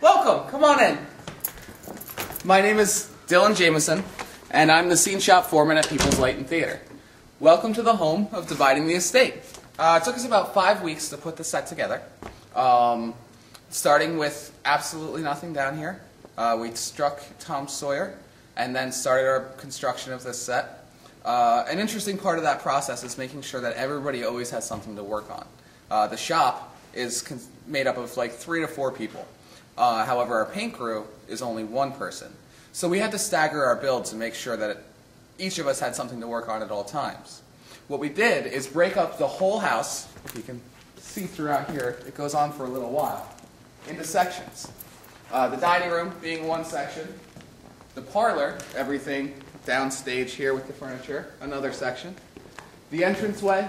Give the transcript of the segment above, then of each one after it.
Welcome, come on in. My name is Jamison, and I'm the scene shop foreman at People's Light and Theater. Welcome to the home of Dividing the Estate. It took us about 5 weeks to put the set together, starting with absolutely nothing down here. We struck Tom Sawyer and then started our construction of this set. An interesting part of that process is making sure that everybody always has something to work on. The shop is made up of like 3 to 4 people. However, our paint crew is only 1 person. So we had to stagger our builds and make sure that each of us had something to work on at all times. What we did is break up the whole house, if you can see throughout here, it goes on for a little while, into sections. The dining room being one section, the parlor, everything downstage here with the furniture, another section, the entranceway,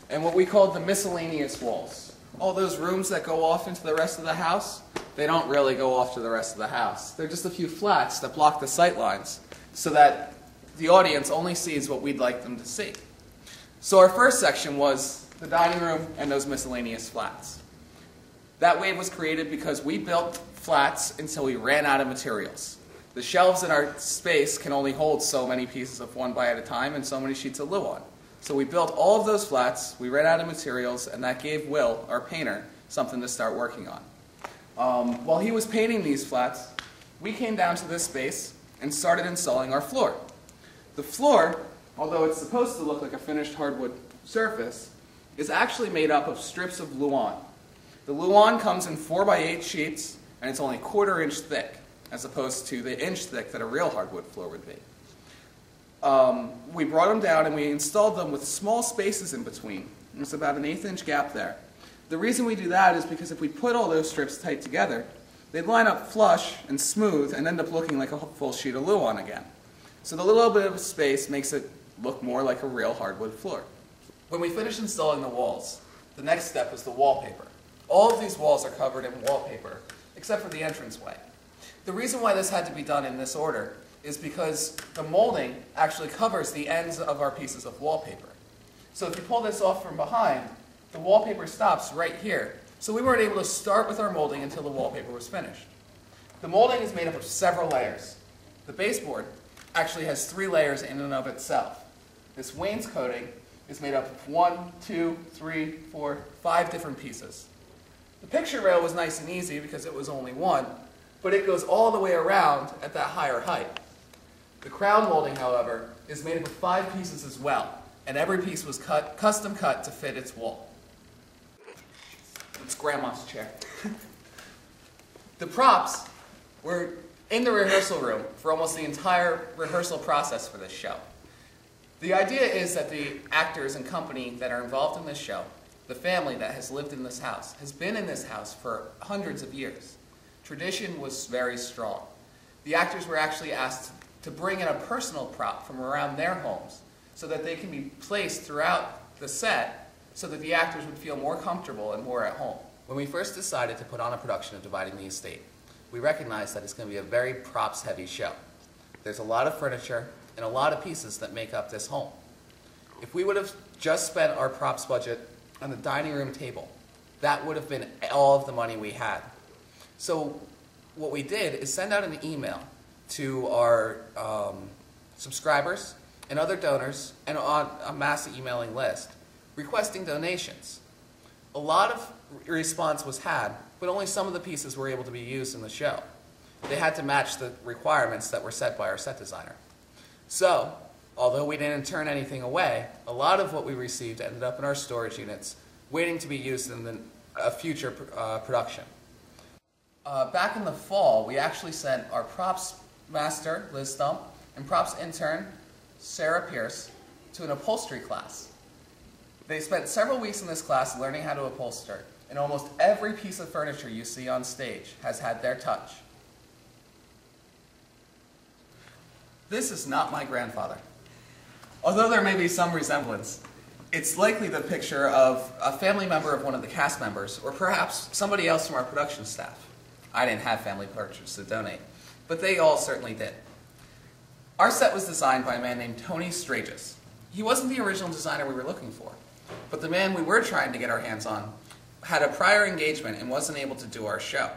and what we called the miscellaneous walls. All those rooms that go off into the rest of the house, they don't really go off to the rest of the house. They're just a few flats that block the sight lines so that the audience only sees what we'd like them to see. So our first section was the dining room and those miscellaneous flats. That wave was created because we built flats until we ran out of materials. The shelves in our space can only hold so many pieces of 1x at a time and so many sheets of luan. So we built all of those flats, we ran out of materials, and that gave Will, our painter, something to start working on. While he was painting these flats, we came down to this space and started installing our floor. The floor, although it's supposed to look like a finished hardwood surface, is actually made up of strips of luan. The luan comes in 4x8 sheets, and it's only 1/4 inch thick, as opposed to the inch thick that a real hardwood floor would be. We brought them down and we installed them with small spaces in between. There's about an 1/8 inch gap there. The reason we do that is because if we put all those strips tight together, they'd line up flush and smooth and end up looking like a full sheet of luan again. So the little bit of space makes it look more like a real hardwood floor. When we finished installing the walls, the next step is the wallpaper. All of these walls are covered in wallpaper, except for the entranceway. The reason why this had to be done in this order is because the molding actually covers the ends of our pieces of wallpaper. So if you pull this off from behind, the wallpaper stops right here. So we weren't able to start with our molding until the wallpaper was finished. The molding is made up of several layers. The baseboard actually has 3 layers in and of itself. This wainscoting is made up of 1, 2, 3, 4, 5 different pieces. The picture rail was nice and easy because it was only 1, but it goes all the way around at that higher height. The crown molding, however, is made up of 5 pieces as well, and every piece was custom cut to fit its wall. It's Grandma's chair. The props were in the rehearsal room for almost the entire rehearsal process for this show. The idea is that the actors and company that are involved in this show, the family that has lived in this house, has been in this house for hundreds of years. Tradition was very strong. The actors were actually asked to bring in a personal prop from around their homes so that they can be placed throughout the set so that the actors would feel more comfortable and more at home. When we first decided to put on a production of Dividing the Estate, we recognized that it's going to be a very props-heavy show. There's a lot of furniture and a lot of pieces that make up this home. If we would have just spent our props budget on the dining room table, that would have been all of the money we had. So what we did is send out an email to our subscribers and other donors and on a mass emailing list requesting donations. A lot of response was had, but only some of the pieces were able to be used in the show. They had to match the requirements that were set by our set designer. So, although we didn't turn anything away, a lot of what we received ended up in our storage units, waiting to be used in a future production. Back in the fall, we actually sent our props master, Liz Stump, and props intern, Sarah Pierce, to an upholstery class. They spent several weeks in this class learning how to upholster, and almost every piece of furniture you see on stage has had their touch. This is not my grandfather. Although there may be some resemblance, it's likely the picture of a family member of one of the cast members, or perhaps somebody else from our production staff. I didn't have family portraits to donate, but they all certainly did. Our set was designed by a man named Tony Strages. He wasn't the original designer we were looking for, but the man we were trying to get our hands on had a prior engagement and wasn't able to do our show.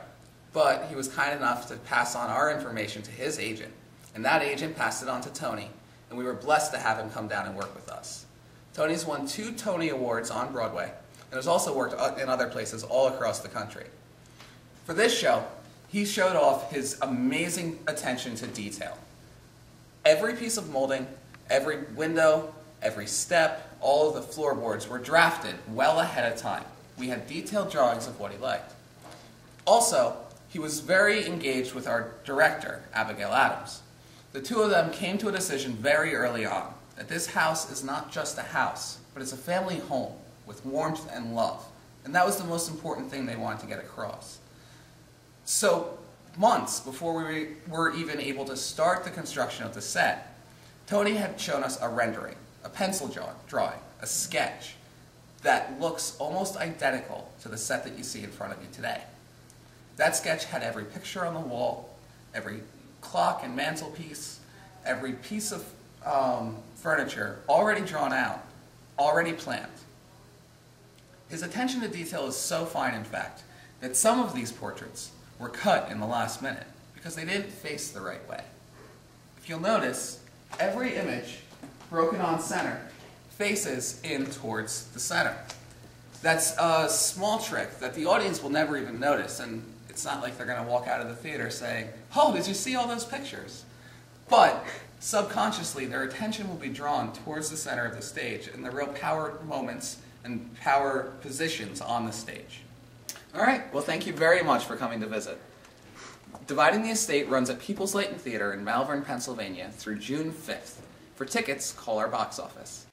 but he was kind enough to pass on our information to his agent, and that agent passed it on to Tony, and we were blessed to have him come down and work with us. Tony's won 2 Tony Awards on Broadway, and has also worked in other places all across the country. For this show, he showed off his amazing attention to detail. Every piece of molding, every window, every step, all of the floorboards were drafted well ahead of time. We had detailed drawings of what he liked. Also, he was very engaged with our director, Abigail Adams. The two of them came to a decision very early on that this house is not just a house, but it's a family home with warmth and love. And that was the most important thing they wanted to get across. So, months before we were even able to start the construction of the set, Tony had shown us a rendering, a pencil drawing, a sketch that looks almost identical to the set that you see in front of you today. That sketch had every picture on the wall, every clock and mantelpiece, every piece of furniture already drawn out, already planned. His attention to detail is so fine, in fact, that some of these portraits were cut in the last minute because they didn't face the right way. If you'll notice, every image broken on center faces in towards the center. That's a small trick that the audience will never even notice, and it's not like they're going to walk out of the theater saying, "Oh, did you see all those pictures?" But subconsciously, their attention will be drawn towards the center of the stage and the real power moments and power positions on the stage. All right, well, thank you very much for coming to visit. Dividing the Estate runs at People's Leighton Theater in Malvern, Pennsylvania through June 5th. For tickets, call our box office.